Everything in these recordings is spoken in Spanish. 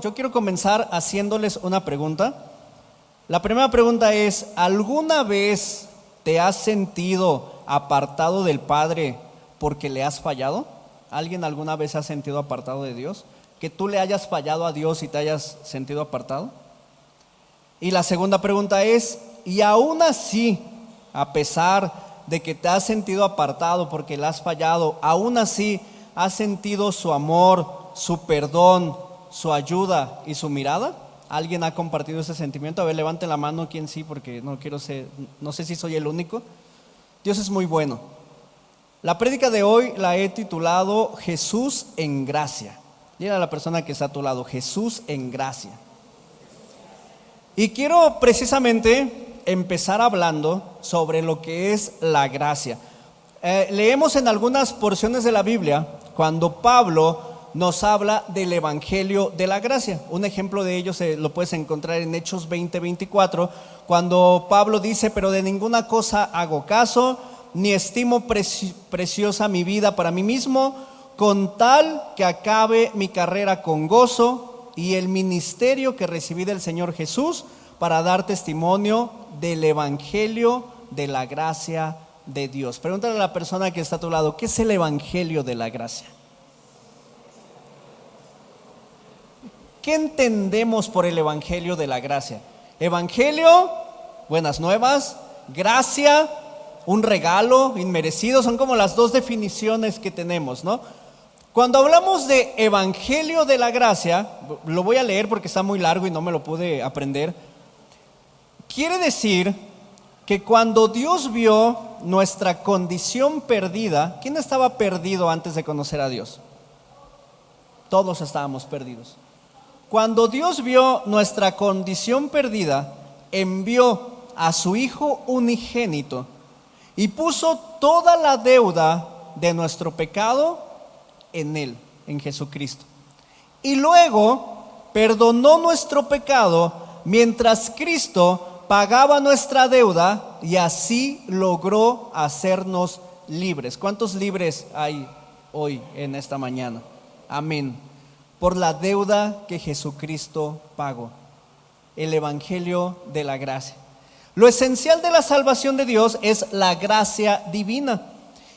Yo quiero comenzar haciéndoles una pregunta. La primera pregunta es: ¿alguna vez te has sentido apartado del Padre porque le has fallado? ¿Alguien alguna vez se ha sentido apartado de Dios? ¿Que tú le hayas fallado a Dios y te hayas sentido apartado? Y la segunda pregunta es: ¿y aún así, a pesar de que te has sentido apartado porque le has fallado, aún así has sentido su amor, su perdón, su ayuda y su mirada? ¿Alguien ha compartido ese sentimiento? A ver, levanten la mano quien sí, porque no sé si soy el único. Dios es muy bueno. La prédica de hoy la he titulado Jesús en gracia. Dile a la persona que está a tu lado: Jesús en gracia. Y quiero precisamente empezar hablando sobre lo que es la gracia. Leemos en algunas porciones de la Biblia cuando Pablo nos habla del evangelio de la gracia. Un ejemplo de ello lo puedes encontrar en Hechos 20:24, cuando Pablo dice: pero de ninguna cosa hago caso, ni estimo preciosa mi vida para mí mismo, con tal que acabe mi carrera con gozo y el ministerio que recibí del Señor Jesús para dar testimonio del evangelio de la gracia de Dios. Pregúntale a la persona que está a tu lado: ¿qué es el evangelio de la gracia? ¿Qué entendemos por el evangelio de la gracia? Evangelio, buenas nuevas; gracia, un regalo inmerecido. Son como las dos definiciones que tenemos, ¿no? Cuando hablamos de evangelio de la gracia, lo voy a leer porque está muy largo y no me lo pude aprender. Quiere decir que cuando Dios vio nuestra condición perdida, ¿quién estaba perdido antes de conocer a Dios? Todos estábamos perdidos. Cuando Dios vio nuestra condición perdida, envió a su Hijo unigénito y puso toda la deuda de nuestro pecado en Él, en Jesucristo. Y luego perdonó nuestro pecado mientras Cristo pagaba nuestra deuda, y así logró hacernos libres. ¿Cuántos libres hay hoy en esta mañana? Amén. Por la deuda que Jesucristo pagó. El evangelio de la gracia. Lo esencial de la salvación de Dios es la gracia divina.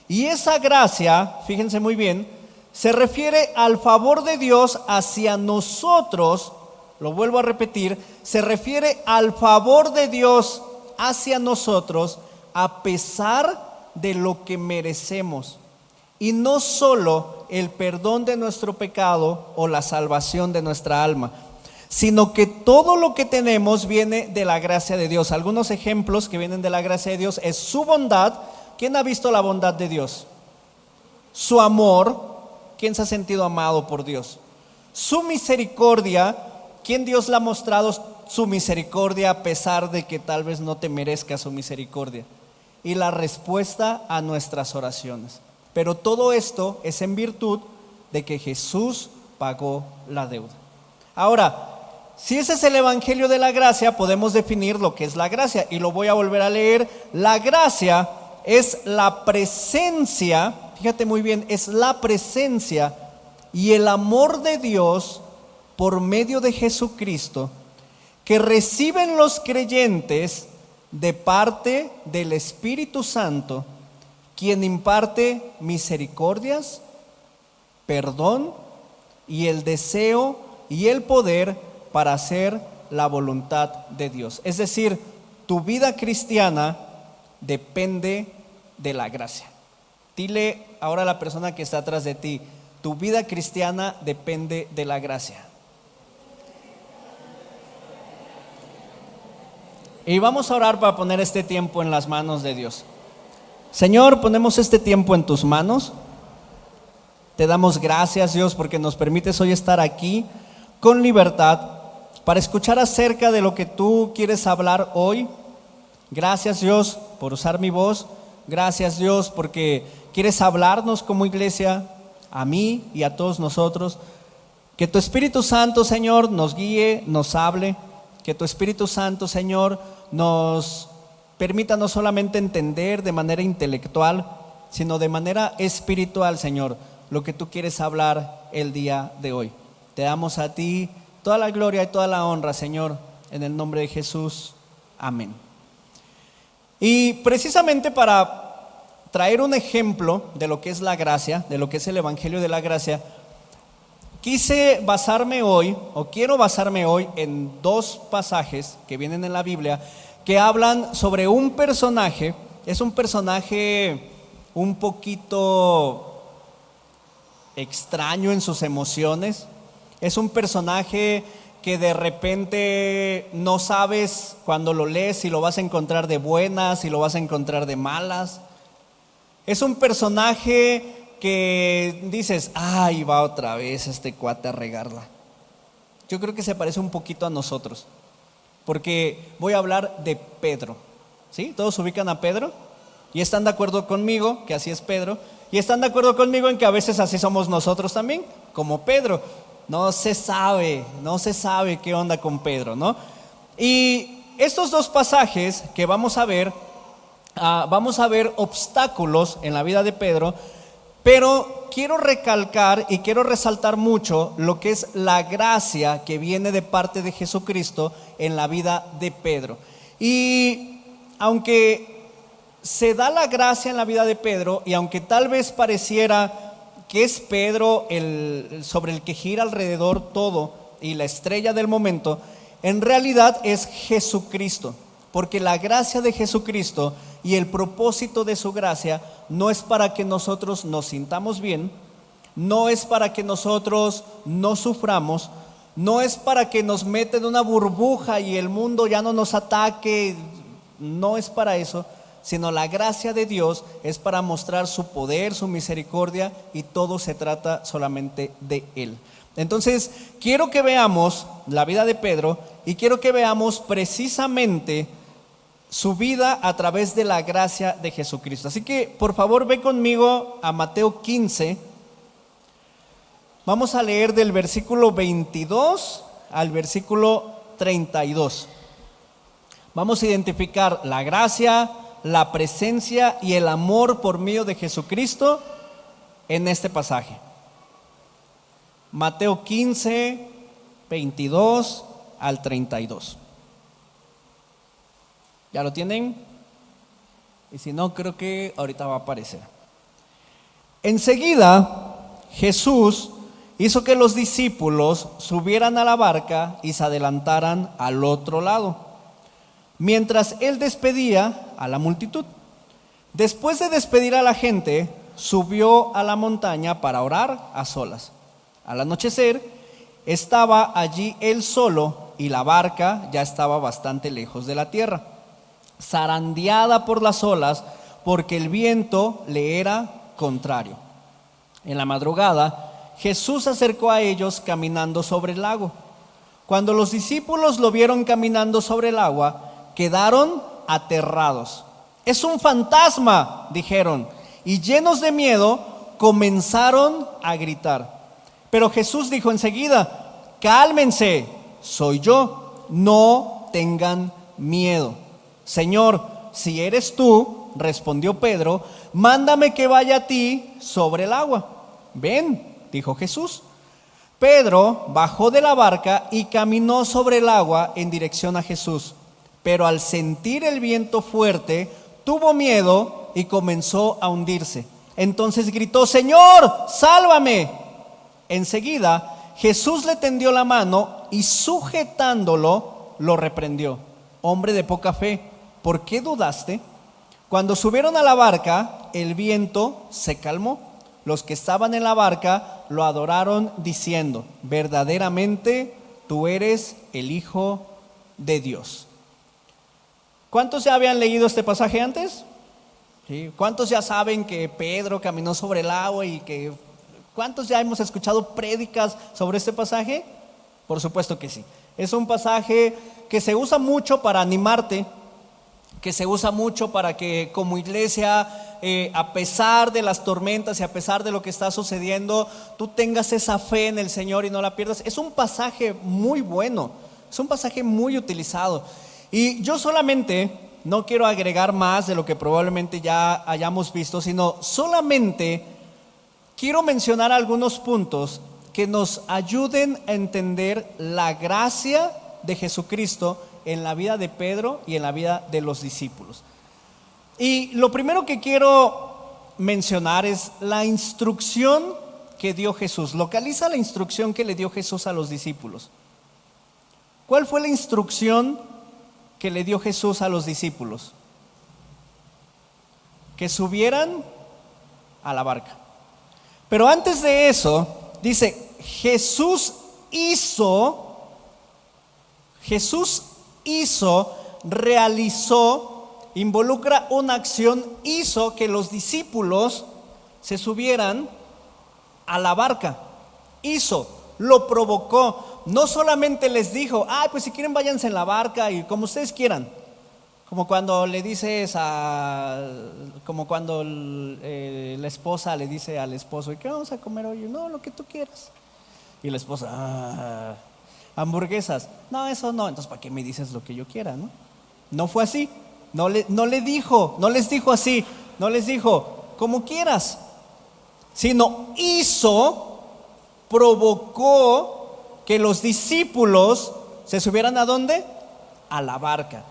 Y esa gracia, fíjense muy bien, se refiere al favor de Dios hacia nosotros. Lo vuelvo a repetir: se refiere al favor de Dios hacia nosotros a pesar de lo que merecemos. Y no solo el perdón de nuestro pecado o la salvación de nuestra alma, sino que todo lo que tenemos viene de la gracia de Dios. Algunos ejemplos que vienen de la gracia de Dios es su bondad. ¿Quién ha visto la bondad de Dios? Su amor. ¿Quién se ha sentido amado por Dios? Su misericordia. ¿Quién Dios le ha mostrado su misericordia a pesar de que tal vez no te merezca su misericordia? Y la respuesta a nuestras oraciones. Pero todo esto es en virtud de que Jesús pagó la deuda. Ahora, si ese es el evangelio de la gracia, podemos definir lo que es la gracia. Y lo voy a volver a leer. La gracia es la presencia, fíjate muy bien, es la presencia y el amor de Dios por medio de Jesucristo, que reciben los creyentes de parte del Espíritu Santo, quien imparte misericordias, perdón y el deseo y el poder para hacer la voluntad de Dios. Es decir, tu vida cristiana depende de la gracia. Dile ahora a la persona que está atrás de ti: tu vida cristiana depende de la gracia. Y vamos a orar para poner este tiempo en las manos de Dios. Señor, ponemos este tiempo en tus manos. Te damos gracias, Dios, porque nos permites hoy estar aquí con libertad para escuchar acerca de lo que tú quieres hablar hoy. Gracias, Dios, por usar mi voz. Gracias, Dios, porque quieres hablarnos como iglesia, a mí y a todos nosotros. Que tu Espíritu Santo, Señor, nos guíe, nos hable. Que tu Espíritu Santo, Señor, nos permita no solamente entender de manera intelectual, sino de manera espiritual, Señor, lo que tú quieres hablar el día de hoy. Te damos a ti Toda la gloria y toda la honra, Señor, en el nombre de Jesús. Amén. Y precisamente para traer un ejemplo de lo que es la gracia, de lo que es el Evangelio de la gracia, quise basarme hoy, o quiero basarme hoy, en dos pasajes que vienen en la Biblia que hablan sobre un personaje. Es un personaje un poquito extraño en sus emociones. Es un personaje que de repente no sabes cuando lo lees si lo vas a encontrar de buenas, si lo vas a encontrar de malas. Es un personaje que dices, ay, va otra vez este cuate a regarla. Yo creo que se parece un poquito a nosotros, porque voy a hablar de Pedro. ¿Sí? ¿Todos ubican a Pedro? Y están de acuerdo conmigo que así es Pedro. Y están de acuerdo conmigo en que a veces así somos nosotros también, como Pedro. No se sabe qué onda con Pedro, ¿no? Y estos dos pasajes que vamos a ver obstáculos en la vida de Pedro, pero quiero recalcar y quiero resaltar mucho lo que es la gracia que viene de parte de Jesucristo en la vida de Pedro. Y aunque se da la gracia en la vida de Pedro, y aunque tal vez pareciera que es Pedro sobre el que gira alrededor todo y la estrella del momento, en realidad es Jesucristo, porque la gracia de Jesucristo y el propósito de su gracia no es para que nosotros nos sintamos bien, no es para que nosotros no suframos, no es para que nos meta en una burbuja y el mundo ya no nos ataque, no es para eso, sino la gracia de Dios es para mostrar su poder, su misericordia, y todo se trata solamente de Él. Entonces, quiero que veamos la vida de Pedro y quiero que veamos precisamente su vida a través de la gracia de Jesucristo. Así que, por favor, ve conmigo a Mateo 15. Vamos a leer del versículo 22 al versículo 32. Vamos a identificar la gracia, la presencia y el amor por medio de Jesucristo en este pasaje. Mateo 15, 22 al 32. ¿Ya lo tienen? Y si no, creo que ahorita va a aparecer. Enseguida, Jesús hizo que los discípulos subieran a la barca y se adelantaran al otro lado, mientras él despedía a la multitud. Después de despedir a la gente, subió a la montaña para orar a solas. Al anochecer, estaba allí él solo y la barca ya estaba bastante lejos de la tierra, zarandeada por las olas, porque el viento le era contrario. En la madrugada, Jesús se acercó a ellos caminando sobre el lago. Cuando los discípulos lo vieron caminando sobre el agua, quedaron aterrados. Es un fantasma, dijeron, y llenos de miedo comenzaron a gritar. Pero Jesús dijo enseguida: cálmense, soy yo, no tengan miedo. Señor, si eres tú, respondió Pedro, mándame que vaya a ti sobre el agua. Ven, dijo Jesús. Pedro bajó de la barca y caminó sobre el agua en dirección a Jesús. Pero al sentir el viento fuerte, tuvo miedo y comenzó a hundirse. Entonces gritó: Señor, sálvame. Enseguida Jesús le tendió la mano y sujetándolo, lo reprendió: hombre de poca fe, ¿por qué dudaste? Cuando subieron a la barca, el viento se calmó. Los que estaban en la barca lo adoraron diciendo: verdaderamente tú eres el Hijo de Dios. ¿Cuántos ya habían leído este pasaje antes? ¿Sí? ¿Cuántos ya saben que Pedro caminó sobre el agua y que cuántos ya hemos escuchado prédicas sobre este pasaje? Por supuesto que sí. Es un pasaje que se usa mucho para animarte, que se usa mucho para que como iglesia, a pesar de las tormentas y a pesar de lo que está sucediendo, tú tengas esa fe en el Señor y no la pierdas. Es un pasaje muy bueno, es un pasaje muy utilizado. Y yo solamente no quiero agregar más de lo que probablemente ya hayamos visto, sino solamente quiero mencionar algunos puntos que nos ayuden a entender la gracia de Jesucristo en la vida de Pedro y en la vida de los discípulos. Y lo primero que quiero mencionar es la instrucción que dio Jesús. Localiza la instrucción que le dio Jesús a los discípulos. ¿Cuál fue la instrucción que le dio Jesús a los discípulos? Que subieran a la barca. Pero antes de eso, dice, Jesús realizó, involucra una acción, hizo que los discípulos se subieran a la barca. Lo provocó. No solamente les dijo, pues si quieren váyanse en la barca y como ustedes quieran. Como cuando le dices como cuando la esposa le dice al esposo, ¿y qué vamos a comer hoy? No, lo que tú quieras. Y la esposa, hamburguesas. No, eso no. Entonces, ¿para qué me dices lo que yo quiera, no? No fue así. No les dijo así. No les dijo, como quieras. Sino provocó que los discípulos se subieran ¿a dónde? A la barca.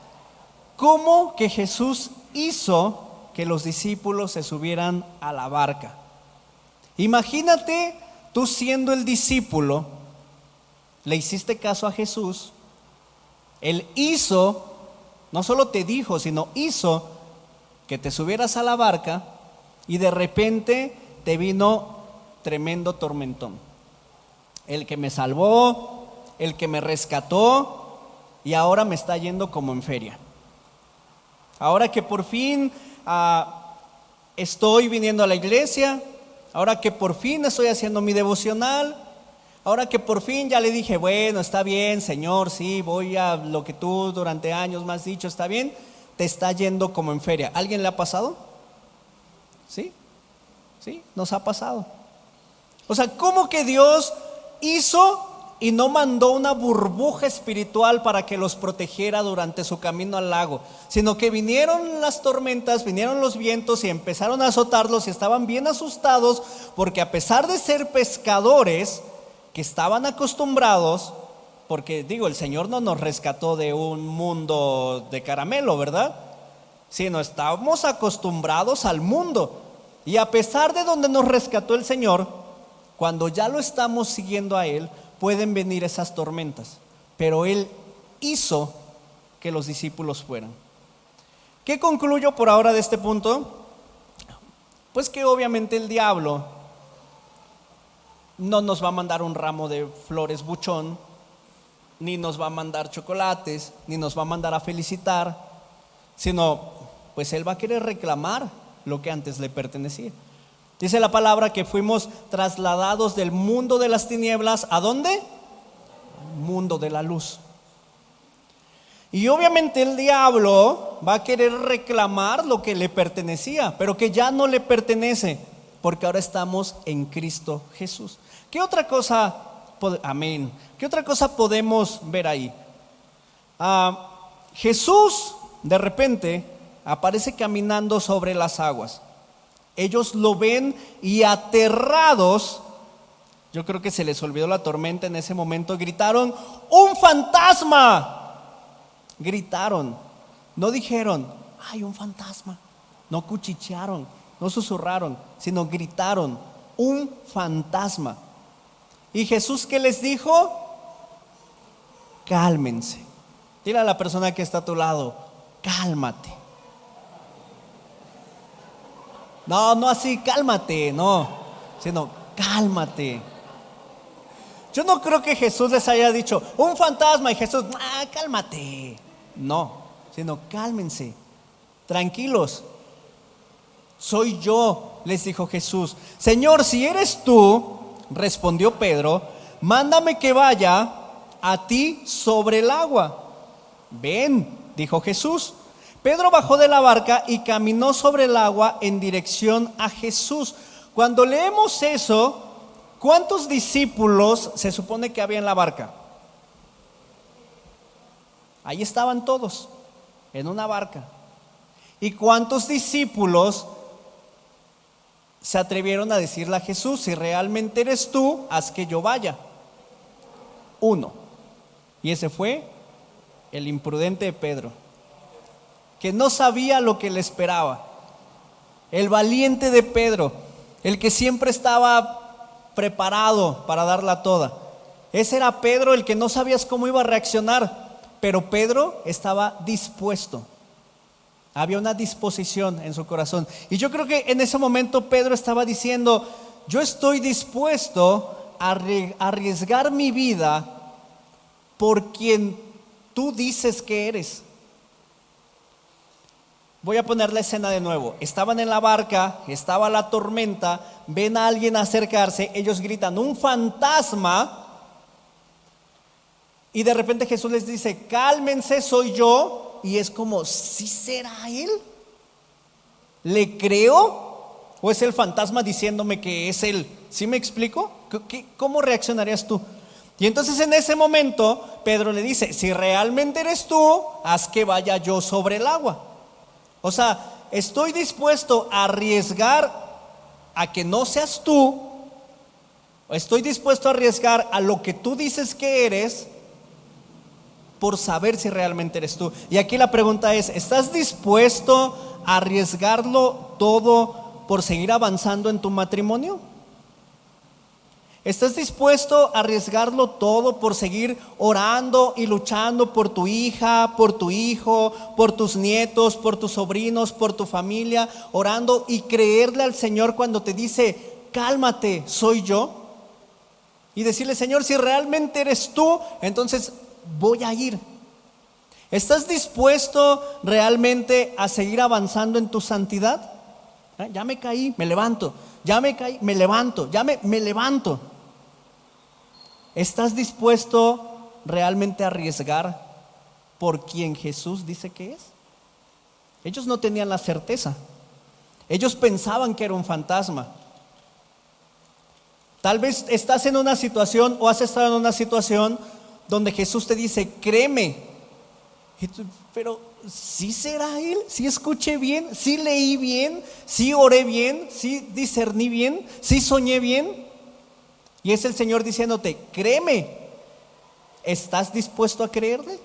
¿Cómo que Jesús hizo que los discípulos se subieran a la barca? Imagínate tú siendo el discípulo, le hiciste caso a Jesús, Él hizo, no solo te dijo, sino hizo que te subieras a la barca y de repente te vino tremendo tormentón. El que me salvó, el que me rescató y ahora me está yendo como en feria. Ahora que por fin estoy viniendo a la iglesia, ahora que por fin estoy haciendo mi devocional, ahora que por fin ya le dije, bueno, está bien, Señor, sí, voy a lo que tú durante años me has dicho, está bien, te está yendo como en feria. ¿Alguien le ha pasado? ¿Sí? Sí, nos ha pasado. O sea, ¿cómo que Dios hizo y no mandó una burbuja espiritual para que los protegiera durante su camino al lago? Sino que vinieron las tormentas, vinieron los vientos y empezaron a azotarlos y estaban bien asustados porque a pesar de ser pescadores que estaban acostumbrados, porque el Señor no nos rescató de un mundo de caramelo, ¿verdad? Sino estábamos acostumbrados al mundo. Y a pesar de donde nos rescató el Señor, cuando ya lo estamos siguiendo a Él, pueden venir esas tormentas. Pero Él hizo que los discípulos fueran. ¿Qué concluyo por ahora de este punto? Pues que obviamente el diablo no nos va a mandar un ramo de flores buchón, ni nos va a mandar chocolates, ni nos va a mandar a felicitar, sino pues Él va a querer reclamar lo que antes le pertenecía. Dice la palabra que fuimos trasladados del mundo de las tinieblas, ¿a dónde? Al mundo de la luz. Y obviamente el diablo va a querer reclamar lo que le pertenecía, pero que ya no le pertenece, porque ahora estamos en Cristo Jesús. ¿Qué otra cosa? Amén. ¿Qué otra cosa podemos ver ahí? Jesús de repente aparece caminando sobre las aguas. Ellos lo ven y aterrados, yo creo que se les olvidó la tormenta en ese momento, gritaron, ¡un fantasma! Gritaron, no dijeron, ¡ay, un fantasma! No cuchichearon, no susurraron, sino gritaron, ¡un fantasma! ¿Y Jesús qué les dijo? Cálmense. Dile a la persona que está a tu lado, cálmate. No así, cálmate, no, sino cálmate. Yo no creo que Jesús les haya dicho un fantasma y Jesús, cálmate. No, sino cálmense, tranquilos. Soy yo, les dijo Jesús. Señor, si eres tú, respondió Pedro, mándame que vaya a ti sobre el agua. Ven, dijo Jesús. Pedro bajó de la barca y caminó sobre el agua en dirección a Jesús. Cuando leemos eso, ¿cuántos discípulos se supone que había en la barca? Ahí estaban todos, en una barca. ¿Y cuántos discípulos se atrevieron a decirle a Jesús: si realmente eres tú, haz que yo vaya. Uno. Y ese fue el imprudente de Pedro, que no sabía lo que le esperaba. El valiente de Pedro, el que siempre estaba preparado para darla toda. Ese era Pedro, el que no sabías cómo iba a reaccionar, pero Pedro estaba dispuesto. Había una disposición en su corazón. Y yo creo que en ese momento Pedro estaba diciendo: yo estoy dispuesto a arriesgar mi vida por quien tú dices que eres. Voy a poner la escena de nuevo. Estaban en la barca, estaba la tormenta, ven a alguien acercarse, ellos gritan: ¡un fantasma! Y de repente Jesús les dice: cálmense, soy yo. Y es como: ¿sí será él? ¿Le creo? ¿O es el fantasma diciéndome que es él? ¿Sí me explico? ¿Cómo reaccionarías tú? Y entonces en ese momento Pedro le dice: si realmente eres tú, haz que vaya yo sobre el agua. O sea, estoy dispuesto a arriesgar a que no seas tú. Estoy dispuesto a arriesgar a lo que tú dices que eres, por saber si realmente eres tú. Y aquí la pregunta es: ¿estás dispuesto a arriesgarlo todo por seguir avanzando en tu matrimonio? ¿Estás dispuesto a arriesgarlo todo por seguir orando y luchando por tu hija, por tu hijo, por tus nietos, por tus sobrinos, por tu familia? Orando y creerle al Señor cuando te dice: cálmate, soy yo. Y decirle: Señor, si realmente eres tú, entonces voy a ir. ¿Estás dispuesto realmente a seguir avanzando en tu santidad? Ya me caí, me levanto. Ya me caí, me levanto. Me levanto. ¿Estás dispuesto realmente a arriesgar por quien Jesús dice que es? Ellos no tenían la certeza. Ellos pensaban que era un fantasma. Tal vez estás en una situación o has estado en una situación donde Jesús te dice: créeme. Pero ¿sí será él? ¿Sí escuché bien? ¿Sí leí bien? ¿Sí oré bien? ¿Sí discerní bien? ¿Sí soñé bien? Y es el Señor diciéndote: créeme. ¿Estás dispuesto a creerle?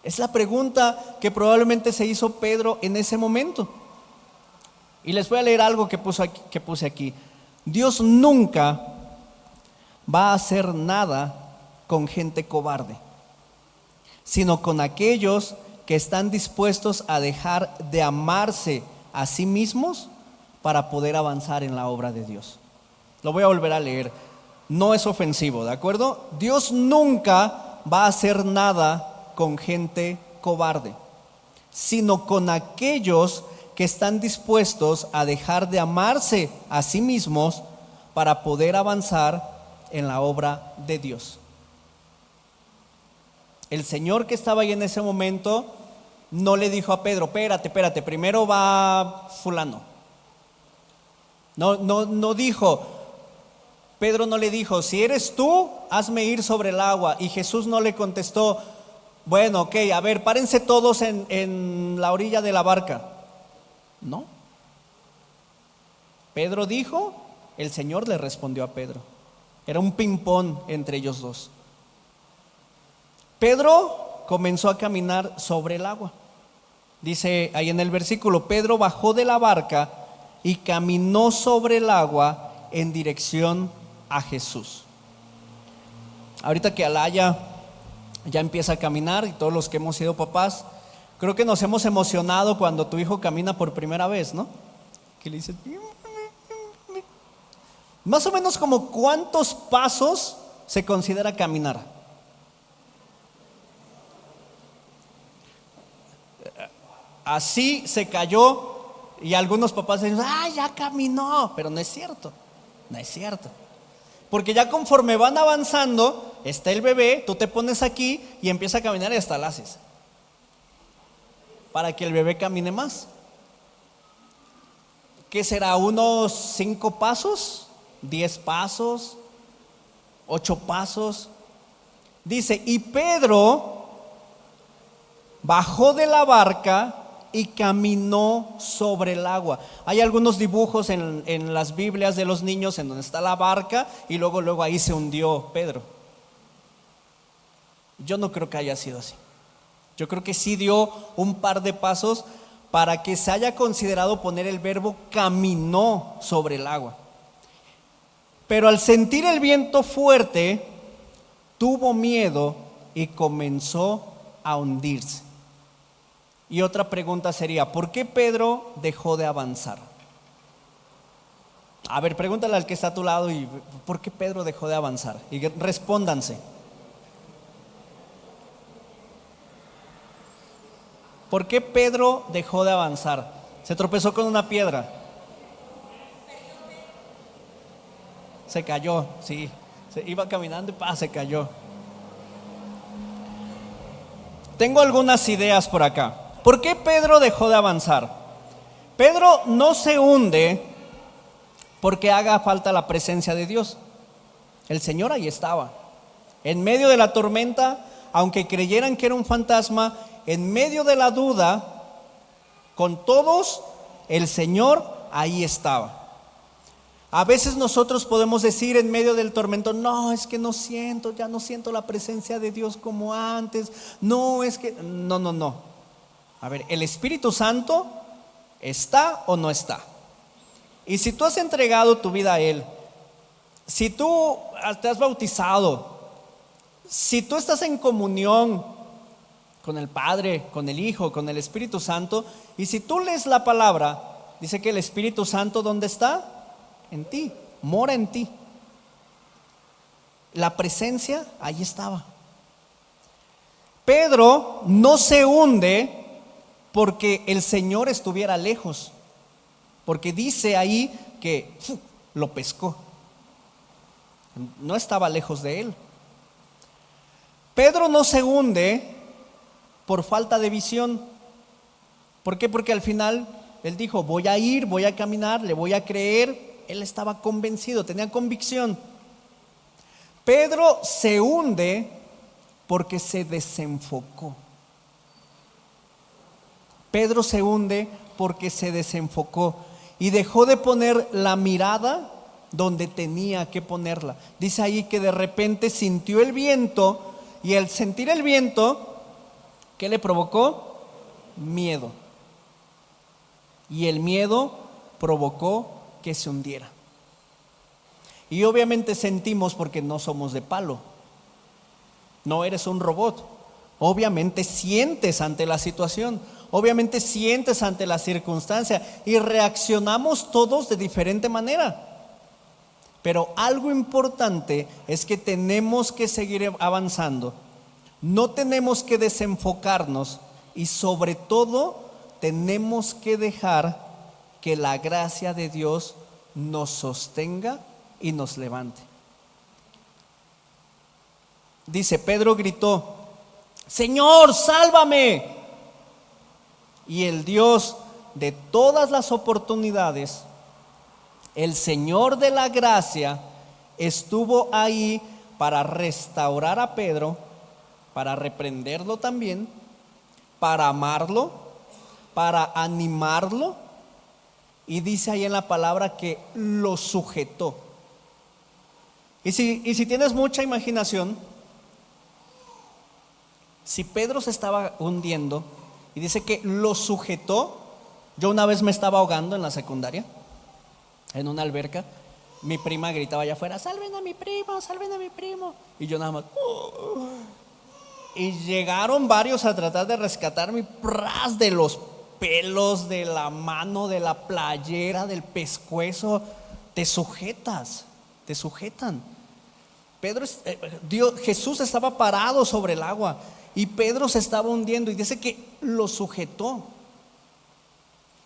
Es la pregunta que probablemente se hizo Pedro en ese momento. Y les voy a leer algo que puse aquí. Dios nunca va a hacer nada con gente cobarde, sino con aquellos que están dispuestos a dejar de amarse a sí mismos para poder avanzar en la obra de Dios. Lo voy a volver a leer. No es ofensivo, ¿de acuerdo? Dios nunca va a hacer nada con gente cobarde, sino con aquellos que están dispuestos a dejar de amarse a sí mismos para poder avanzar en la obra de Dios. El Señor que estaba ahí en ese momento no le dijo a Pedro: espérate, primero va fulano. No dijo, Pedro no le dijo: si eres tú, hazme ir sobre el agua. Y Jesús no le contestó: bueno, ok, a ver, párense todos en la orilla de la barca. No. Pedro dijo, el Señor le respondió a Pedro. Era un ping-pong entre ellos dos. Pedro comenzó a caminar sobre el agua. Dice ahí en el versículo: Pedro bajó de la barca y caminó sobre el agua en dirección a Jesús. Ahorita que Alaya ya empieza a caminar, y todos los que hemos sido papás, creo que nos hemos emocionado cuando tu hijo camina por primera vez, ¿no? Que le dices: más o menos como ¿cuántos pasos se considera caminar? Así se cayó y algunos papás dicen: ya caminó, pero no es cierto, no es cierto. Porque ya conforme van avanzando, está el bebé, tú te pones aquí y empieza a caminar y hasta la haces, para que el bebé camine más. ¿Qué será? ¿Unos 5 pasos? ¿10 pasos? ¿8 pasos? Dice: y Pedro bajó de la barca y caminó sobre el agua. Hay algunos dibujos en las Biblias de los niños en donde está la barca y luego ahí se hundió Pedro. Yo no creo que haya sido así. Yo creo que sí dio un par de pasos para que se haya considerado poner el verbo caminó sobre el agua. Pero al sentir el viento fuerte, tuvo miedo y comenzó a hundirse. Y otra pregunta sería, ¿por qué Pedro dejó de avanzar? A ver, pregúntale al que está a tu lado y ¿por qué Pedro dejó de avanzar? Y respóndanse. ¿Por qué Pedro dejó de avanzar? Se tropezó con una piedra. Se cayó, sí. Se iba caminando y se cayó. Tengo algunas ideas por acá. ¿Por qué Pedro dejó de avanzar? Pedro no se hunde porque haga falta la presencia de Dios. El Señor ahí estaba. En medio de la tormenta, aunque creyeran que era un fantasma, en medio de la duda, con todos, el Señor ahí estaba. A veces nosotros podemos decir en medio del tormento, no, es que ya no siento la presencia de Dios como antes. No, es que, no. A ver, ¿el Espíritu Santo está o no está? Y si tú has entregado tu vida a Él, si tú te has bautizado, si tú estás en comunión con el Padre, con el Hijo, con el Espíritu Santo, y si tú lees la palabra, dice que el Espíritu Santo, ¿dónde está? En ti, mora en ti. La presencia ahí estaba. Pedro no se hunde porque el Señor estuviera lejos, porque dice ahí que lo pescó. No estaba lejos de él. Pedro no se hunde por falta de visión. ¿Por qué? Porque al final él dijo, voy a ir, voy a caminar, le voy a creer. Él estaba convencido, tenía convicción. Pedro se hunde porque se desenfocó. Pedro se hunde porque se desenfocó y dejó de poner la mirada donde tenía que ponerla. Dice ahí que de repente sintió el viento y al sentir el viento, ¿qué le provocó? Miedo. Y el miedo provocó que se hundiera. Y obviamente sentimos porque no somos de palo. No eres un robot. Obviamente sientes ante la situación. Obviamente sientes ante la circunstancia. Y reaccionamos todos de diferente manera. Pero algo importante es que tenemos que seguir avanzando. No tenemos que desenfocarnos y sobre todo tenemos que dejar que la gracia de Dios nos sostenga y nos levante. Dice, Pedro gritó, Señor, sálvame. Y el Dios de todas las oportunidades, el Señor de la gracia, estuvo ahí para restaurar a Pedro, para reprenderlo también, para amarlo, para animarlo. Y dice ahí en la palabra que lo sujetó. Y si tienes mucha imaginación, si Pedro se estaba hundiendo y dice que lo sujetó. Yo una vez me estaba ahogando en la secundaria, en una alberca. Mi prima gritaba allá afuera, salven a mi primo, salven a mi primo. Y yo nada más Y llegaron varios a tratar de rescatarme, ¡pras! De los pelos, de la mano, de la playera, del pescuezo. Te sujetan. Jesús estaba parado sobre el agua y Pedro se estaba hundiendo y dice que lo sujetó.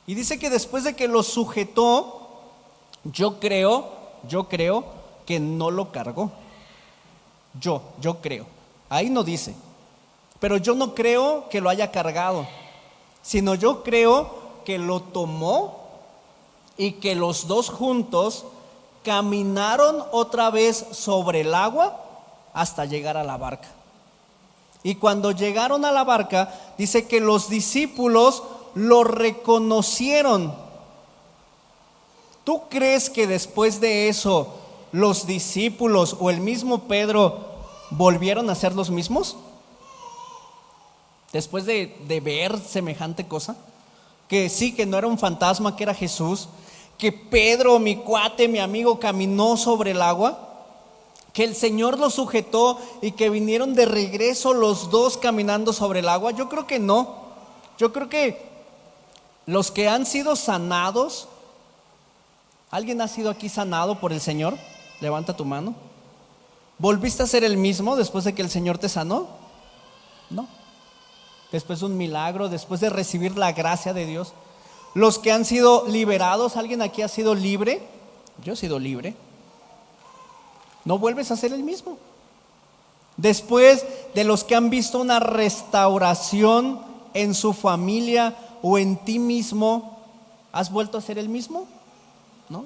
Y dice que después de que lo sujetó, yo creo que no lo cargó. Yo creo. Ahí no dice. Pero yo no creo que lo haya cargado, sino yo creo que lo tomó y que los dos juntos caminaron otra vez sobre el agua hasta llegar a la barca. Y cuando llegaron a la barca, dice que los discípulos lo reconocieron. ¿Tú crees que después de eso los discípulos o el mismo Pedro volvieron a ser los mismos? Después de ver semejante cosa, que sí, que no era un fantasma, que era Jesús, que Pedro, mi cuate, mi amigo, caminó sobre el agua, que el Señor lo sujetó y que vinieron de regreso los dos caminando sobre el agua. Yo creo que no. Yo creo que los que han sido sanados, ¿alguien ha sido aquí sanado por el Señor? Levanta tu mano. ¿Volviste a ser el mismo después de que el Señor te sanó? No. Después de un milagro, después de recibir la gracia de Dios. Los que han sido liberados, ¿alguien aquí ha sido libre? Yo he sido libre. No vuelves a ser el mismo. Después de los que han visto una restauración en su familia o en ti mismo, ¿has vuelto a ser el mismo? ¿No?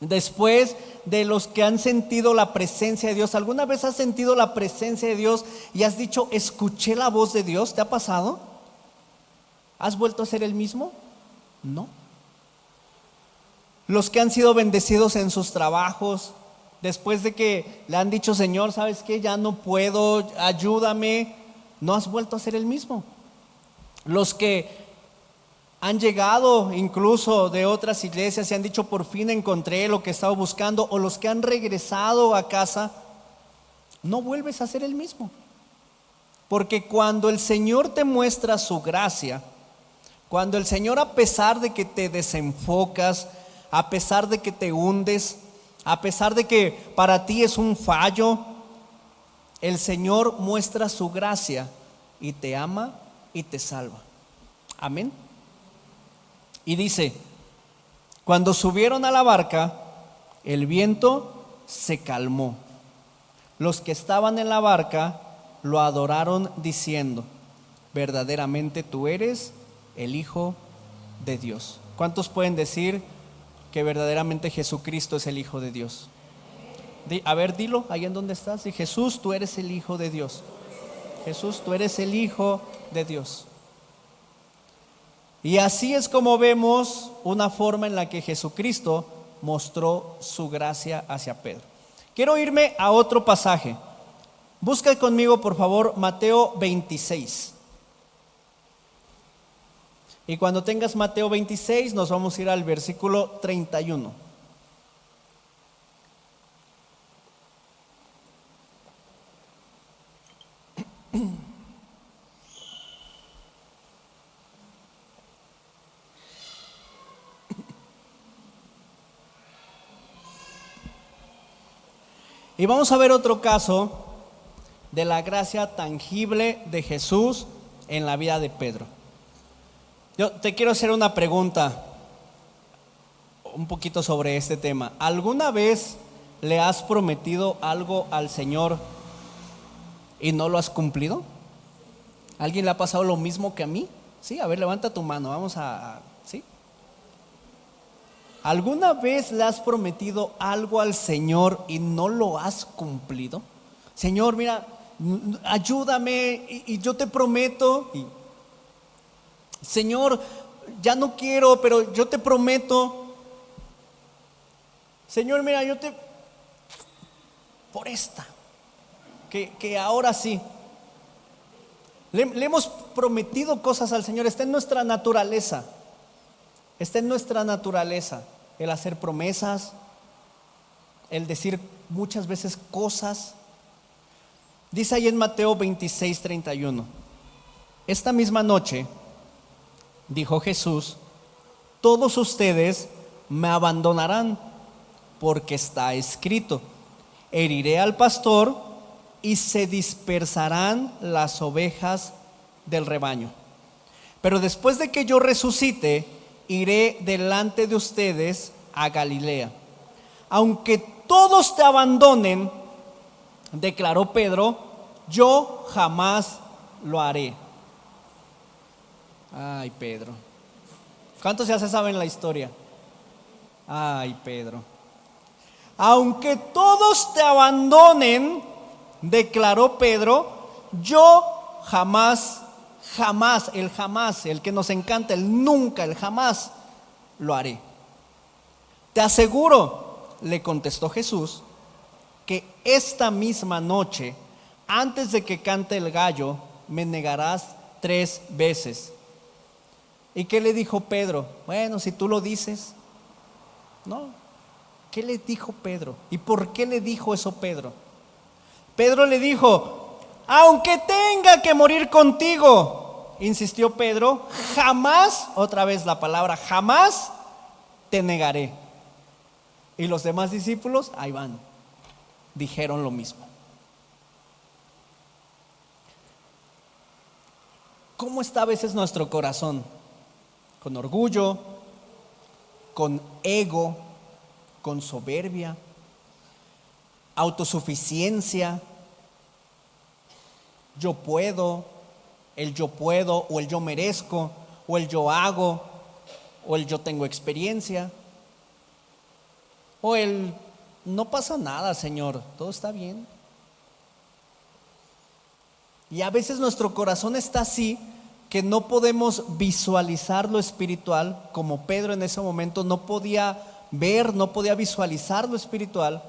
Después de los que han sentido la presencia de Dios, ¿alguna vez has sentido la presencia de Dios y has dicho, escuché la voz de Dios? ¿Te ha pasado? ¿Has vuelto a ser el mismo? No. Los que han sido bendecidos en sus trabajos, después de que le han dicho, Señor, ¿sabes qué? Ya no puedo, ayúdame. No has vuelto a ser el mismo. Los que han llegado incluso de otras iglesias y han dicho, por fin encontré lo que estaba buscando, o los que han regresado a casa, no vuelves a ser el mismo. Porque cuando el Señor te muestra su gracia, cuando el Señor, a pesar de que te desenfocas, a pesar de que te hundes, a pesar de que para ti es un fallo, el Señor muestra su gracia y te ama y te salva. Amén. Y dice, cuando subieron a la barca, el viento se calmó. Los que estaban en la barca lo adoraron diciendo, verdaderamente tú eres el Hijo de Dios. ¿Cuántos pueden decir que verdaderamente Jesucristo es el Hijo de Dios? A ver, dilo, ahí en donde estás. Y Jesús, tú eres el Hijo de Dios. Jesús, tú eres el Hijo de Dios. Y así es como vemos una forma en la que Jesucristo mostró su gracia hacia Pedro. Quiero irme a otro pasaje. Busca conmigo, por favor, Mateo 26. Y cuando tengas Mateo 26, nos vamos a ir al versículo 31. Y vamos a ver otro caso de la gracia tangible de Jesús en la vida de Pedro. Yo te quiero hacer una pregunta un poquito sobre este tema. ¿Alguna vez le has prometido algo al Señor y no lo has cumplido? ¿Alguien le ha pasado lo mismo que a mí? Sí, a ver, levanta tu mano, ¿sí? ¿Alguna vez le has prometido algo al Señor y no lo has cumplido? Señor, mira, ayúdame y yo te prometo. Señor, ya no quiero, pero yo te prometo. Señor, mira, por esta, que ahora sí. Le hemos prometido cosas al Señor, está en nuestra naturaleza. Está en nuestra naturaleza el hacer promesas, el decir muchas veces cosas. Dice ahí en Mateo 26, 31. Esta misma noche, dijo Jesús, todos ustedes me abandonarán, porque está escrito, heriré al pastor y se dispersarán las ovejas del rebaño. Pero después de que yo resucite, iré delante de ustedes a Galilea. Aunque todos te abandonen, declaró Pedro, yo jamás lo haré. Ay, Pedro. ¿Cuántos ya se saben la historia? Ay, Pedro. Aunque todos te abandonen, declaró Pedro, yo jamás, jamás, el que nos encanta, el nunca, el jamás, lo haré. Te aseguro, le contestó Jesús, que esta misma noche, antes de que cante el gallo, me negarás 3 veces. ¿Y qué le dijo Pedro? Bueno, si tú lo dices. No. ¿Qué le dijo Pedro? ¿Y por qué le dijo eso Pedro? Pedro le dijo, aunque tenga que morir contigo, insistió Pedro, jamás, otra vez la palabra jamás, te negaré. Y los demás discípulos, ahí van, dijeron lo mismo. ¿Cómo está a veces nuestro corazón? Con orgullo, con ego, con soberbia, autosuficiencia, yo puedo, el yo puedo, o el yo merezco, o el yo hago, o el yo tengo experiencia, o el no pasa nada, Señor, todo está bien. Y a veces nuestro corazón está así que no podemos visualizar lo espiritual, como Pedro en ese momento no podía ver, no podía visualizar lo espiritual.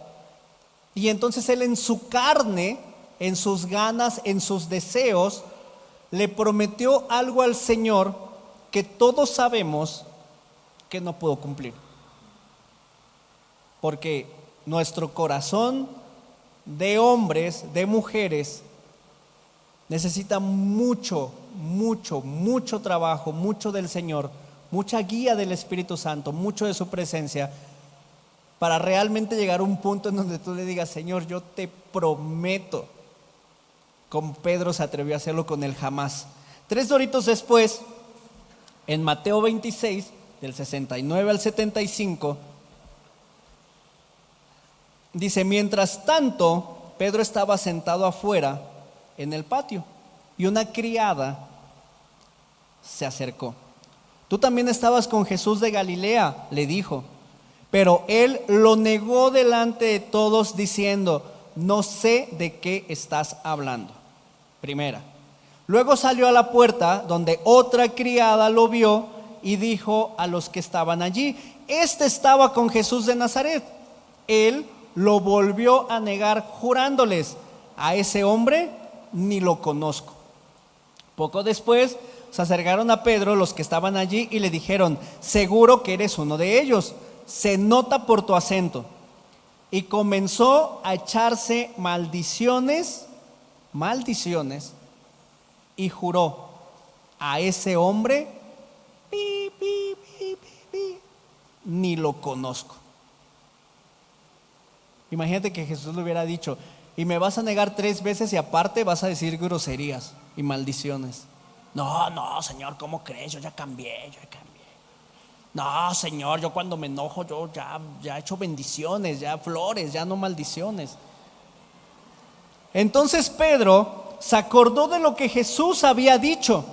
Y entonces él en su carne, en sus ganas, en sus deseos, le prometió algo al Señor que todos sabemos que no pudo cumplir. Porque nuestro corazón de hombres, de mujeres, necesita mucho trabajo, mucho del Señor, mucha guía del Espíritu Santo, mucho de su presencia, para realmente llegar a un punto en donde tú le digas, Señor, yo te prometo, como Pedro se atrevió a hacerlo con él jamás. 3 doritos después, en Mateo 26, del 69 al 75, dice, mientras tanto, Pedro estaba sentado afuera en el patio y una criada se acercó. Tú también estabas con Jesús de Galilea, le dijo. Pero él lo negó delante de todos diciendo, no sé de qué estás hablando. Primera. Luego salió a la puerta donde otra criada lo vio y dijo a los que estaban allí, este estaba con Jesús de Nazaret. Él lo volvió a negar jurándoles, a ese hombre ni lo conozco. Poco después se acercaron a Pedro los que estaban allí y le dijeron, seguro que eres uno de ellos, se nota por tu acento. Y comenzó a echarse maldiciones y juró, a ese hombre ni lo conozco. Imagínate que Jesús le hubiera dicho, y me vas a negar 3 veces y aparte vas a decir groserías y maldiciones. No, Señor, ¿cómo crees? Yo ya cambié. No, Señor, yo cuando me enojo, yo ya he hecho bendiciones, ya flores, ya no maldiciones. Entonces Pedro se acordó de lo que Jesús había dicho,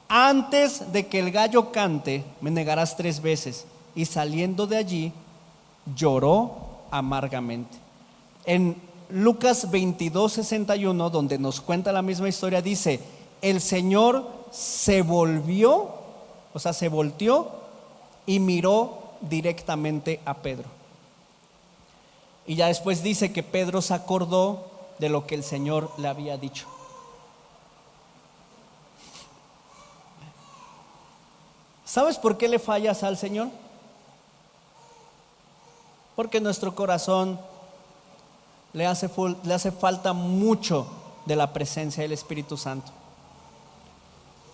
antes de que el gallo cante, me negarás 3 veces. Y saliendo de allí, lloró amargamente. En Lucas 22:61, donde nos cuenta la misma historia, dice, el Señor se volteó y miró directamente a Pedro. Y ya después dice que Pedro se acordó de lo que el Señor le había dicho. ¿Sabes por qué le fallas al Señor? Porque nuestro corazón le hace falta mucho de la presencia del Espíritu Santo.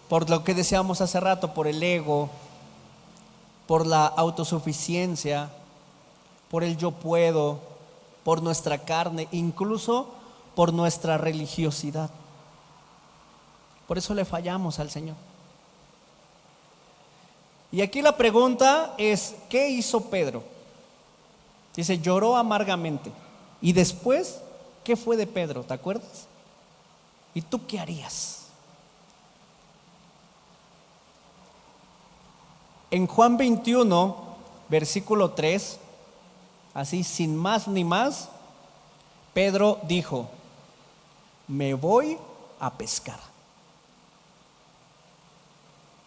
Por lo que decíamos hace rato, por el ego, por la autosuficiencia, por el yo puedo, por nuestra carne, incluso por nuestra religiosidad. Por eso le fallamos al Señor. Y aquí la pregunta es, ¿qué hizo Pedro? Dice, lloró amargamente. Y después, ¿qué fue de Pedro? ¿Te acuerdas? ¿Y tú qué harías? En Juan 21, versículo 3, así sin más ni más, Pedro dijo, me voy a pescar.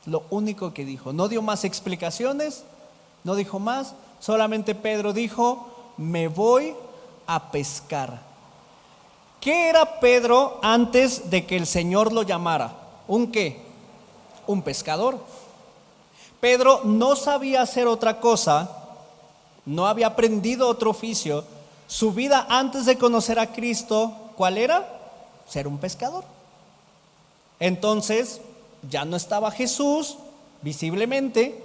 Lo único que dijo. No dio más explicaciones, no dijo más. Solamente Pedro dijo: me voy a pescar. ¿Qué era Pedro antes de que el Señor lo llamara? ¿Un qué? Un pescador. Pedro no sabía hacer otra cosa, no había aprendido otro oficio. Su vida antes de conocer a Cristo, ¿cuál era? Ser un pescador. Entonces, ya no estaba Jesús, visiblemente,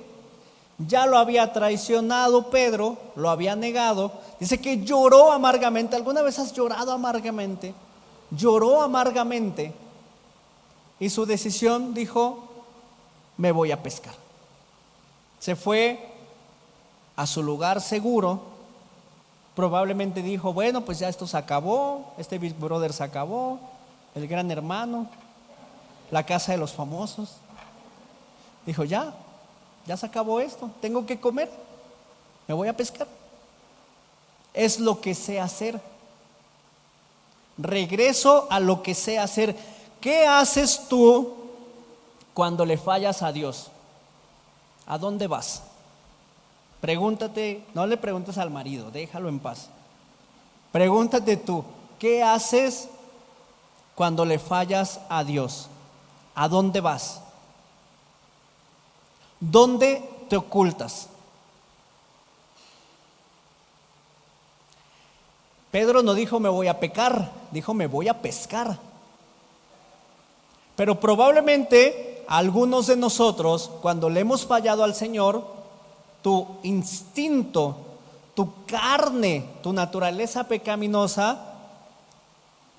ya lo había traicionado Pedro, lo había negado. Dice que lloró amargamente. ¿Alguna vez has llorado amargamente? Lloró amargamente y su decisión dijo: me voy a pescar. Se fue a su lugar seguro. Probablemente dijo: bueno, pues ya esto se acabó, este Big Brother se acabó, el Gran Hermano, la casa de los famosos. Dijo: ya se acabó esto, tengo que comer, me voy a pescar. Es lo que sé hacer. Regreso a lo que sé hacer. ¿Qué haces tú cuando le fallas a Dios? ¿A dónde vas? Pregúntate, no le preguntes al marido, déjalo en paz. Pregúntate tú, ¿qué haces cuando le fallas a Dios? ¿A dónde vas? ¿Dónde te ocultas? Pedro no dijo: me voy a pecar, dijo: me voy a pescar. Pero probablemente algunos de nosotros, cuando le hemos fallado al Señor, tu instinto, tu carne, tu naturaleza pecaminosa,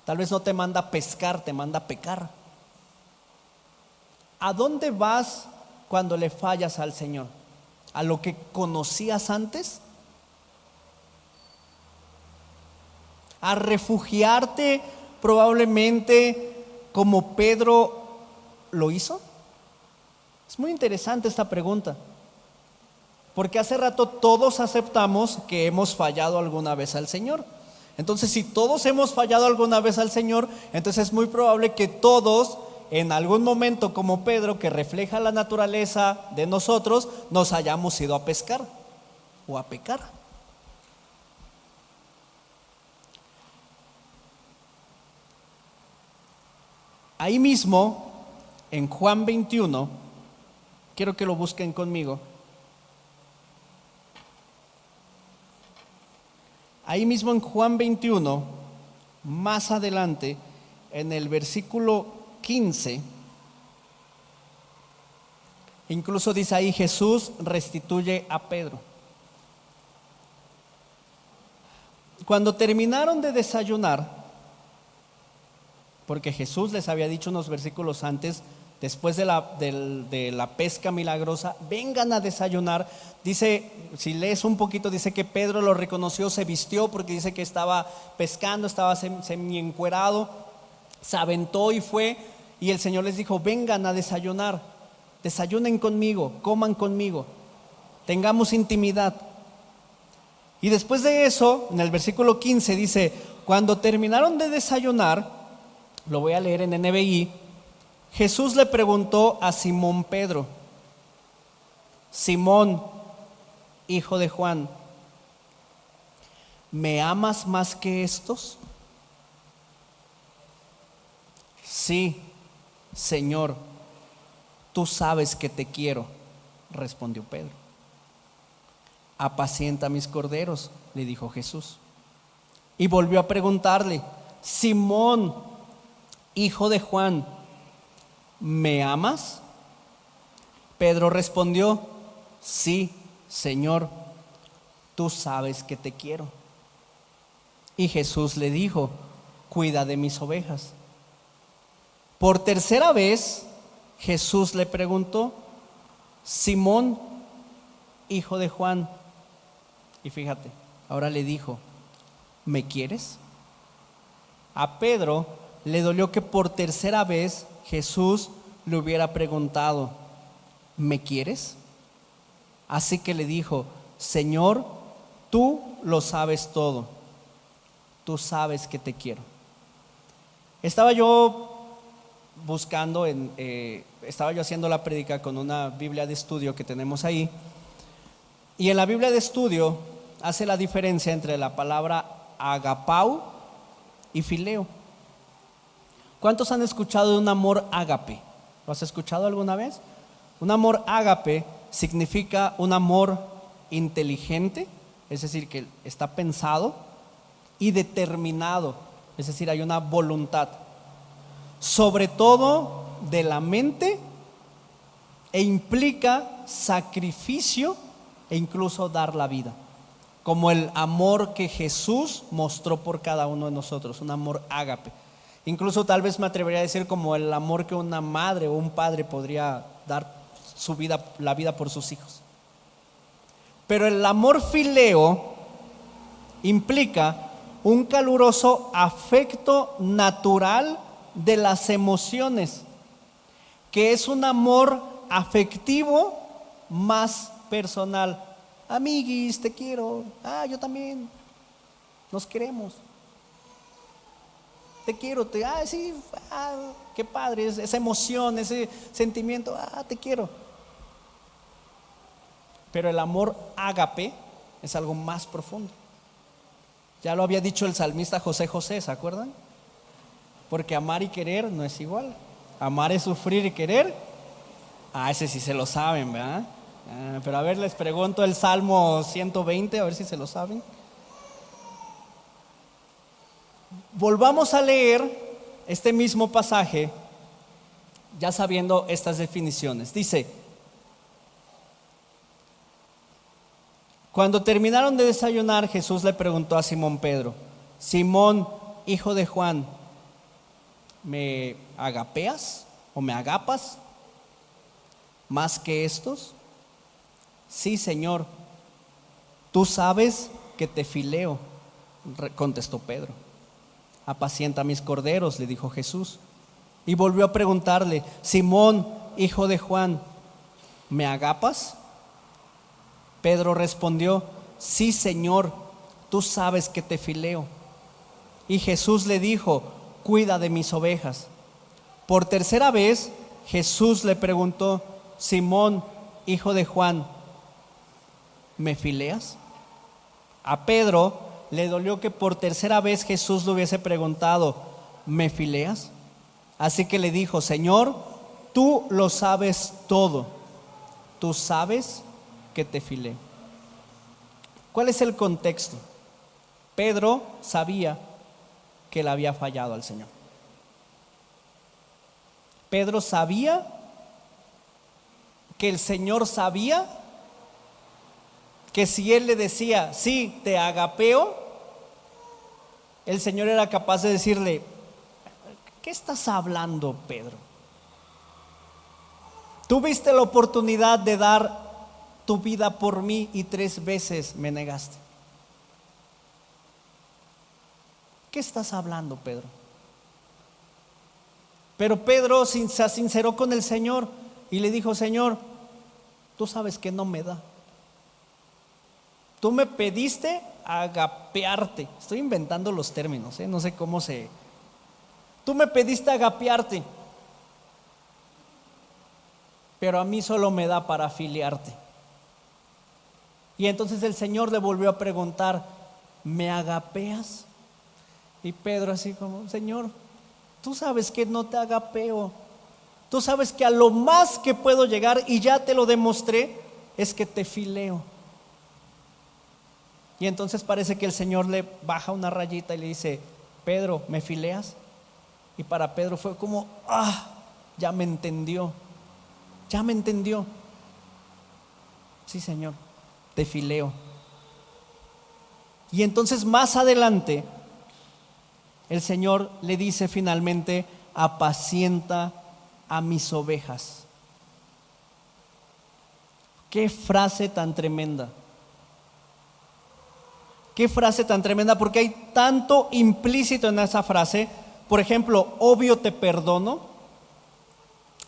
tal vez no te manda a pescar, te manda a pecar. ¿A dónde vas cuando le fallas al Señor? ¿A lo que conocías antes? ¿A refugiarte probablemente como Pedro lo hizo? Es muy interesante esta pregunta, porque hace rato todos aceptamos que hemos fallado alguna vez al Señor. Entonces, si todos hemos fallado alguna vez al Señor, entonces es muy probable que todos en algún momento, como Pedro, que refleja la naturaleza de nosotros, nos hayamos ido a pescar o a pecar. Ahí mismo, en Juan 21, quiero que lo busquen conmigo. Ahí mismo en Juan 21, más adelante, en el versículo 15, incluso dice ahí: Jesús restituye a Pedro. Cuando terminaron de desayunar, porque Jesús les había dicho unos versículos antes, después de la pesca milagrosa: vengan a desayunar. Dice, si lees un poquito, dice que Pedro lo reconoció, se vistió, porque dice que estaba pescando, estaba semi-encuerado, se aventó y fue. Y el Señor les dijo: vengan a desayunar, desayunen conmigo, coman conmigo, tengamos intimidad. Y después de eso, en el versículo 15 dice: cuando terminaron de desayunar, lo voy a leer en NBI, Jesús le preguntó a Simón Pedro: Simón, hijo de Juan, ¿me amas más que estos? Sí, Señor, tú sabes que te quiero, respondió Pedro. Apacienta mis corderos, le dijo Jesús. Y volvió a preguntarle: Simón, hijo de Juan, ¿me amas? Pedro respondió: sí, Señor, tú sabes que te quiero. Y Jesús le dijo: cuida de mis ovejas. Por tercera vez Jesús le preguntó: Simón, hijo de Juan. Y fíjate, ahora le dijo: ¿me quieres? A Pedro le dolió que por tercera vez Jesús le hubiera preguntado: ¿me quieres? Así que le dijo: Señor, tú lo sabes todo, tú sabes que te quiero. Estaba yo buscando, estaba yo haciendo la prédica con una Biblia de estudio que tenemos ahí, y en la Biblia de estudio hace la diferencia entre la palabra agapau y fileo. ¿Cuántos han escuchado de un amor ágape? ¿Lo has escuchado alguna vez? Un amor ágape significa un amor inteligente, es decir, que está pensado, y determinado, es decir, hay una voluntad, sobre todo de la mente, e implica sacrificio e incluso dar la vida, como el amor que Jesús mostró por cada uno de nosotros, un amor ágape. Incluso tal vez me atrevería a decir como el amor que una madre o un padre podría dar su vida, la vida por sus hijos. Pero el amor fileo implica un caluroso afecto natural de las emociones, que es un amor afectivo más personal. Amiguis, te quiero. Yo también. Nos queremos. Te quiero, sí, qué padre, esa emoción, ese sentimiento, te quiero. Pero el amor ágape es algo más profundo. Ya lo había dicho el salmista José José, ¿se acuerdan? Porque amar y querer no es igual. Amar es sufrir y querer. Ese sí se lo saben, ¿verdad? Pero a ver, les pregunto el Salmo 120, a ver si se lo saben. Volvamos a leer este mismo pasaje, ya sabiendo estas definiciones. Dice: cuando terminaron de desayunar, Jesús le preguntó a Simón Pedro: Simón, hijo de Juan, ¿me agapeas o me agapas más que estos? Sí, Señor, tú sabes que te fileo, contestó Pedro. Apacienta mis corderos, le dijo Jesús. Y volvió a preguntarle: Simón, hijo de Juan, ¿me agapas? Pedro respondió: sí, Señor, tú sabes que te fileo. Y Jesús le dijo: cuida de mis ovejas. Por tercera vez Jesús le preguntó: Simón, hijo de Juan, ¿me fileas? A Pedro le dolió que por tercera vez Jesús le hubiese preguntado: ¿me fileas? Así que le dijo: Señor, tú lo sabes todo, tú sabes que te fileo. ¿Cuál es el contexto? Pedro sabía que le había fallado al Señor. Pedro sabía que el Señor sabía que si él le decía: sí, te agapeo, el Señor era capaz de decirle: ¿qué estás hablando, Pedro? Tuviste la oportunidad de dar tu vida por mí y 3 veces me negaste. ¿Qué estás hablando, Pedro? Pero Pedro se sinceró con el Señor y le dijo: Señor, tú sabes que no me da. Tú me pediste agapearte. Estoy inventando los términos, no sé cómo se. Tú me pediste agapearte, pero a mí solo me da para afiliarte. Y entonces el Señor le volvió a preguntar: ¿me agapeas? Y Pedro así como: Señor, tú sabes que no te agapeo. Tú sabes que a lo más que puedo llegar, y ya te lo demostré, es que te fileo. Y entonces parece que el Señor le baja una rayita y le dice: Pedro, ¿me fileas? Y para Pedro fue como: ya me entendió. Ya me entendió. Sí, Señor, te fileo. Y entonces más adelante el Señor le dice finalmente: apacienta a mis ovejas. Qué frase tan tremenda. Qué frase tan tremenda, porque hay tanto implícito en esa frase. Por ejemplo, obvio te perdono,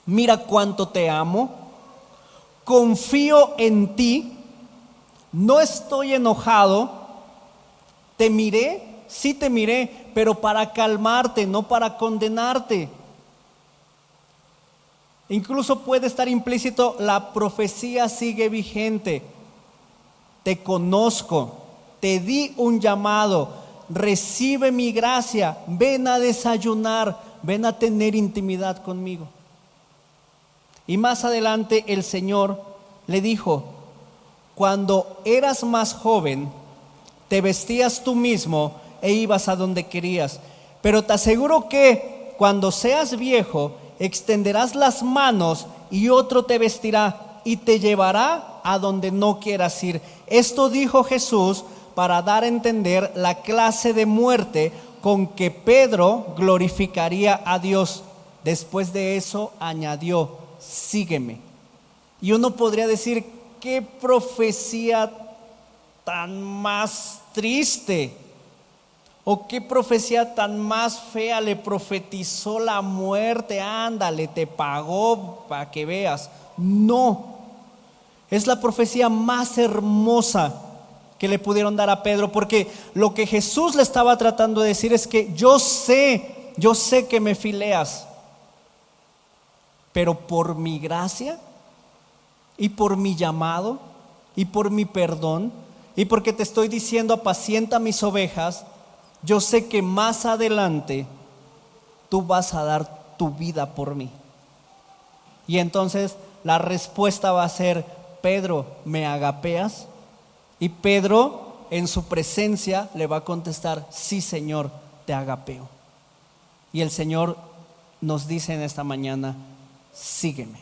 mira cuánto te amo, confío en ti, no estoy enojado, te miré, sí te miré, pero para calmarte, no para condenarte. Incluso puede estar implícito: la profecía sigue vigente. Te conozco, te di un llamado, recibe mi gracia, ven a desayunar, ven a tener intimidad conmigo. Y más adelante el Señor le dijo: cuando eras más joven, te vestías tú mismo e ibas a donde querías, pero te aseguro que cuando seas viejo, extenderás las manos y otro te vestirá y te llevará a donde no quieras ir. Esto dijo Jesús para dar a entender la clase de muerte con que Pedro glorificaría a Dios. Después de eso añadió: sígueme. Y uno podría decir: qué profecía tan más triste, o qué profecía tan más fea, le profetizó la muerte, ándale, te pagó para que veas. No, es la profecía más hermosa que le pudieron dar a Pedro, porque lo que Jesús le estaba tratando de decir es que yo sé que me fileas, pero por mi gracia y por mi llamado y por mi perdón y porque te estoy diciendo apacienta mis ovejas, yo sé que más adelante tú vas a dar tu vida por mí. Y entonces la respuesta va a ser: Pedro, ¿me agapeas? Y Pedro en su presencia le va a contestar: sí, Señor, te agapeo. Y el Señor nos dice en esta mañana: sígueme.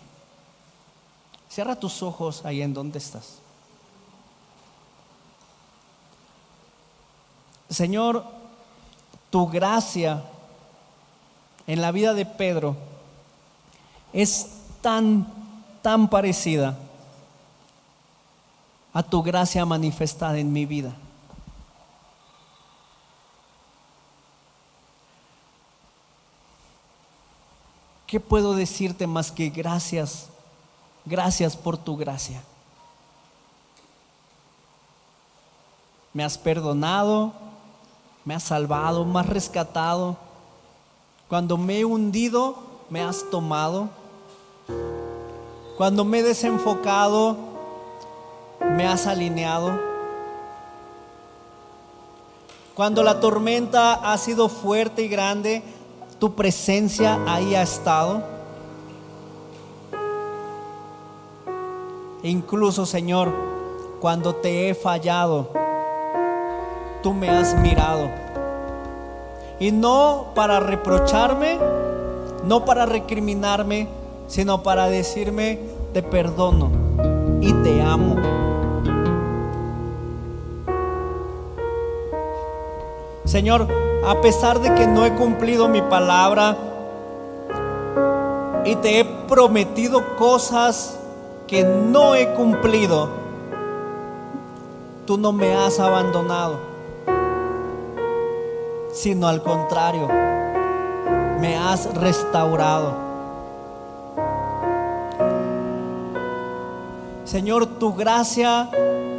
Cierra tus ojos ahí en donde estás. Señor, tu gracia en la vida de Pedro es tan parecida a tu gracia manifestada en mi vida. ¿Qué puedo decirte más que gracias? Gracias por tu gracia. Me has perdonado, me has salvado, me has rescatado. Cuando me he hundido, me has tomado. Cuando me he desenfocado, me has alineado. Cuando la tormenta ha sido fuerte y grande, tu presencia ahí ha estado. E incluso, Señor, cuando te he fallado, tú me has mirado. Y no para reprocharme, no para recriminarme, sino para decirme: te perdono y te amo. Señor, a pesar de que no he cumplido mi palabra y te he prometido cosas que no he cumplido, tú no me has abandonado, sino al contrario, me has restaurado. Señor, tu gracia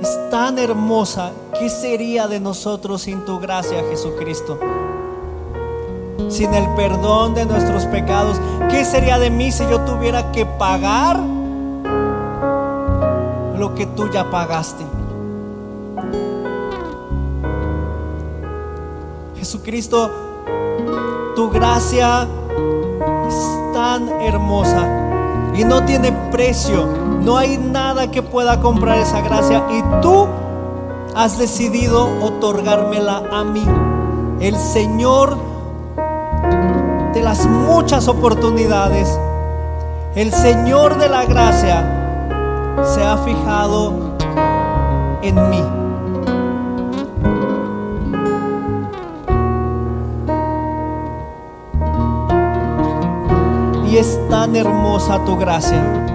es tan hermosa. ¿Qué sería de nosotros sin tu gracia, Jesucristo? Sin el perdón de nuestros pecados, ¿qué sería de mí si yo tuviera que pagar lo que tú ya pagaste? Jesucristo, tu gracia es tan hermosa y no tiene precio. No hay nada que pueda comprar esa gracia, y tú has decidido otorgármela a mí. El Señor de las muchas oportunidades, el Señor de la gracia, se ha fijado en mí. Y es tan hermosa tu gracia,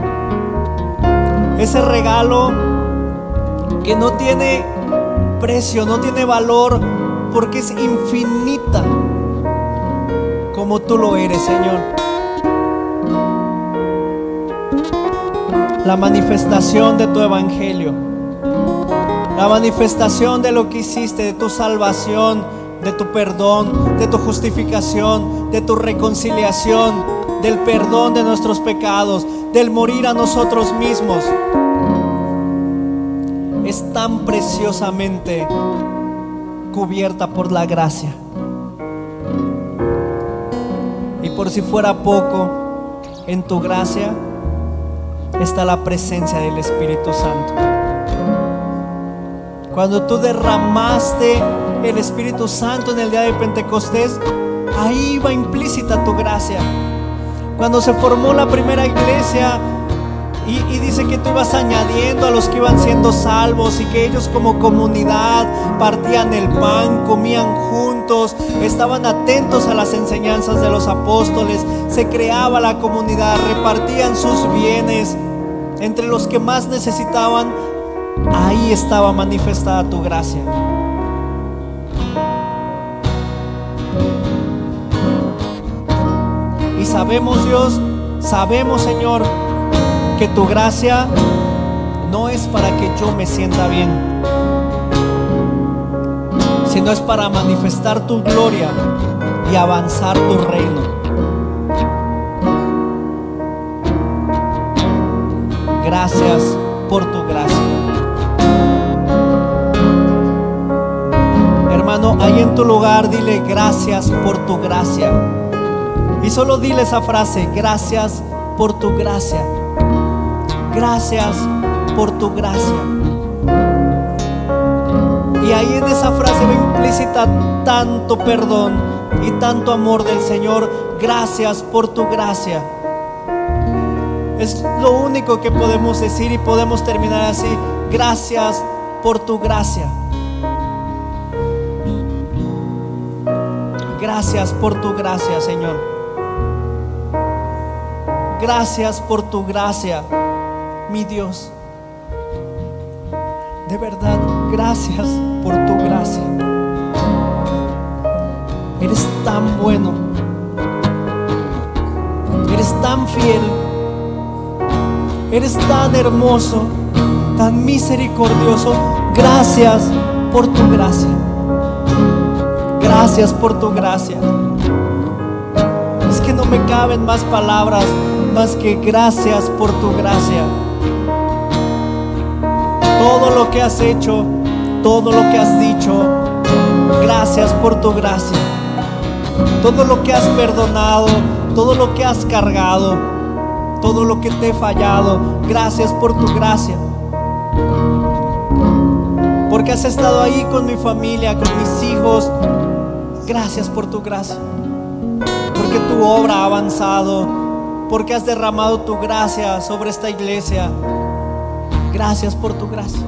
ese regalo que no tiene precio, no tiene valor, porque es infinita como tú lo eres, Señor. La manifestación de tu evangelio, la manifestación de lo que hiciste, de tu salvación, de tu perdón, de tu justificación, de tu reconciliación, del perdón de nuestros pecados, del morir a nosotros mismos, es tan preciosamente cubierta por la gracia. Y por si fuera poco, en tu gracia está la presencia del Espíritu Santo. Cuando tú derramaste el Espíritu Santo en el día de Pentecostés, ahí va implícita tu gracia. Cuando se formó la primera iglesia y dice que tú ibas añadiendo a los que iban siendo salvos, y que ellos como comunidad partían el pan, comían juntos, estaban atentos a las enseñanzas de los apóstoles, se creaba la comunidad, repartían sus bienes entre los que más necesitaban. Ahí estaba manifestada tu gracia. Y sabemos, Dios, sabemos, Señor, que tu gracia no es para que yo me sienta bien, sino es para manifestar tu gloria y avanzar tu reino. Gracias por tu gracia. Hermano, ahí en tu lugar dile: gracias por tu gracia. Y solo dile esa frase: gracias por tu gracia. Gracias por tu gracia. Y ahí en esa frase va implícita tanto perdón y tanto amor del Señor. Gracias por tu gracia. Es lo único que podemos decir, y podemos terminar así: gracias por tu gracia. Gracias por tu gracia, Señor. Gracias por tu gracia, mi Dios. De verdad, gracias por tu gracia. Eres tan bueno, eres tan fiel, eres tan hermoso, tan misericordioso. Gracias por tu gracia. Gracias por tu gracia. Es que no me caben más palabras más que gracias por tu gracia. Todo lo que has hecho, todo lo que has dicho, gracias por tu gracia. Todo lo que has perdonado, todo lo que has cargado, todo lo que te he fallado, gracias por tu gracia. Porque has estado ahí con mi familia, con mis hijos. Gracias por tu gracia. Porque tu obra ha avanzado, porque has derramado tu gracia sobre esta iglesia. Gracias por tu gracia.